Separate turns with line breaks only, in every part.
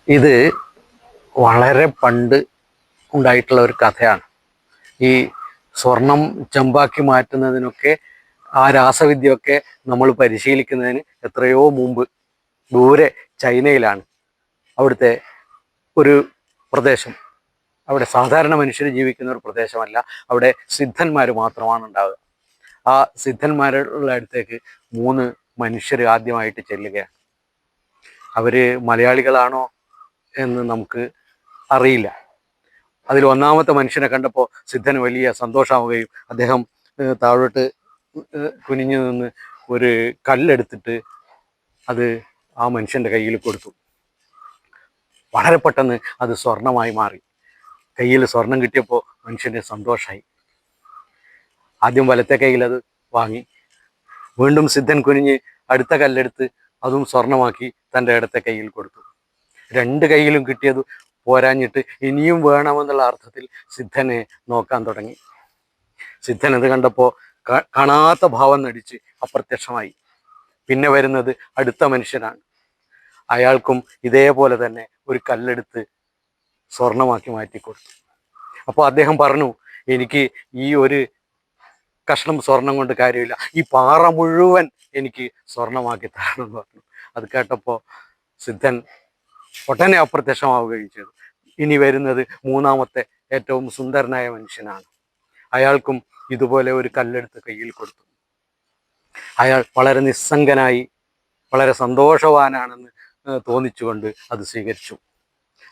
ഇത് വളരെ പണ്ട് ഉണ്ടായിട്ടുള്ള ഒരു കഥയാണ്. ഈ സ്വർണം ചെമ്പാക്കി മാറ്റുന്നതിനൊക്കെ ആ രാസവിദ്യയൊക്കെ നമ്മൾ പരിശീലിക്കുന്നതിന് എത്രയോ മുമ്പ് ദൂരെ ചൈനയിലാണ് അവിടുത്തെ ഒരു പ്രദേശം. അവിടെ സാധാരണ മനുഷ്യർ ജീവിക്കുന്ന ഒരു പ്രദേശമല്ല. അവിടെ സിദ്ധന്മാർ മാത്രമാണ് ഉണ്ടാവുക. ആ സിദ്ധന്മാരുടെ അടുത്തേക്ക് 3 മനുഷ്യർ ആദ്യമായിട്ട് ചെല്ലുകയാണ്. അവർ മലയാളികളാണോ എന്ന് നമുക്ക് അറിയില്ല. അതിൽ ഒന്നാമത്തെ മനുഷ്യനെ കണ്ടപ്പോൾ സിദ്ധന് വലിയ സന്തോഷമാവുകയും അദ്ദേഹം താഴോട്ട് കുനിഞ്ഞു നിന്ന് ഒരു കല്ലെടുത്തിട്ട് അത് ആ മനുഷ്യൻ്റെ കയ്യിൽ കൊടുത്തു. വളരെ പെട്ടെന്ന് അത് സ്വർണമായി മാറി. കയ്യിൽ സ്വർണം കിട്ടിയപ്പോൾ മനുഷ്യന് സന്തോഷമായി. ആദ്യം വലത്തെ കയ്യിൽ അത് വാങ്ങി. വീണ്ടും സിദ്ധൻ കുനിഞ്ഞ് അടുത്ത കല്ലെടുത്ത് അതും സ്വർണമാക്കി തൻ്റെ ഇടത്തെ കയ്യിൽ കൊടുത്തു. 2 കൈയിലും കിട്ടിയത് പോരാഞ്ഞിട്ട് ഇനിയും വേണമെന്നുള്ള അർത്ഥത്തിൽ സിദ്ധനെ നോക്കാൻ തുടങ്ങി. സിദ്ധൻ അത് കണ്ടപ്പോൾ കാണാത്ത ഭാവം നടിച്ച് അപ്രത്യക്ഷമായി. പിന്നെ വരുന്നത് അടുത്ത മനുഷ്യനാണ്. അയാൾക്കും ഇതേപോലെ തന്നെ ഒരു കല്ലെടുത്ത് സ്വർണമാക്കി മാറ്റിക്കൊടുത്തു. അപ്പോൾ അദ്ദേഹം പറഞ്ഞു, എനിക്ക് ഈ ഒരു കഷ്ണം സ്വർണം കൊണ്ട് കാര്യമില്ല, ഈ പാറ മുഴുവൻ എനിക്ക് സ്വർണമാക്കി തരണമെന്ന് പറഞ്ഞു. അത് കേട്ടപ്പോൾ സിദ്ധൻ ഒട്ടനെ അപ്രത്യക്ഷമാവുകയും ചെയ്തു. ഇനി വരുന്നത് 3ാമത്തെ ഏറ്റവും സുന്ദരനായ മനുഷ്യനാണ്. അയാൾക്കും ഇതുപോലെ ഒരു കല്ലെടുത്ത് കയ്യിൽ കൊടുത്തു. അയാൾ വളരെ നിസ്സംഗനായി വളരെ സന്തോഷവാനാണെന്ന് തോന്നിച്ചുകൊണ്ട് അത് സ്വീകരിച്ചു.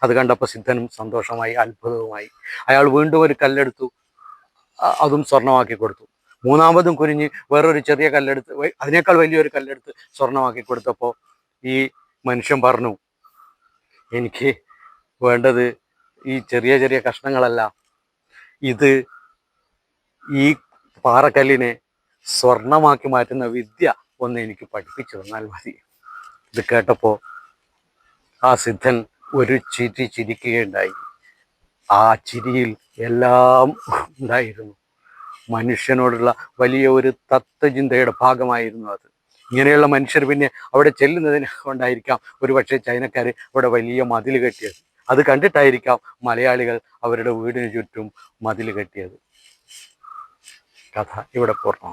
അത് കണ്ടപ്പോൾ സിദ്ധനും സന്തോഷമായി, അത്ഭുതവുമായി. അയാൾ വീണ്ടും ഒരു കല്ലെടുത്തു, അതും സ്വർണമാക്കി കൊടുത്തു. 3ാമതും കുനിഞ്ഞ് വേറൊരു ചെറിയ കല്ലെടുത്ത്, അതിനേക്കാൾ വലിയൊരു കല്ലെടുത്ത് സ്വർണമാക്കി കൊടുത്തപ്പോൾ ഈ മനുഷ്യൻ പറഞ്ഞു, എനിക്ക് വേണ്ടത് ഈ ചെറിയ ചെറിയ കഷ്ണങ്ങളല്ല, ഇത് ഈ പാറക്കല്ലിനെ സ്വർണമാക്കി മാറ്റുന്ന വിദ്യ ഒന്ന് എനിക്ക് പഠിപ്പിച്ചു തന്നാൽ മതി. ഇത് കേട്ടപ്പോൾ ആ സിദ്ധൻ ഒരു ചിരി ചിരിക്കുകയുണ്ടായി. ആ ചിരിയിൽ എല്ലാം ഉണ്ടായിരുന്നു. മനുഷ്യനോടുള്ള വലിയ ഒരു തത്വചിന്തയുടെ ഭാഗമായിരുന്നു അത്. ഇങ്ങനെയുള്ള മനുഷ്യർ പിന്നെ അവിടെ ചെല്ലുന്നതിനെ കൊണ്ടായിരിക്കാം ഒരുപക്ഷെ ചൈനക്കാർ അവിടെ വലിയ മതിൽ കെട്ടിയത്. അത് കണ്ടിട്ടായിരിക്കാം മലയാളികൾ അവരുടെ വീടിന് ചുറ്റും മതിൽ കെട്ടിയത്. കഥ ഇവിടെ പൂർണ്ണമാണ്.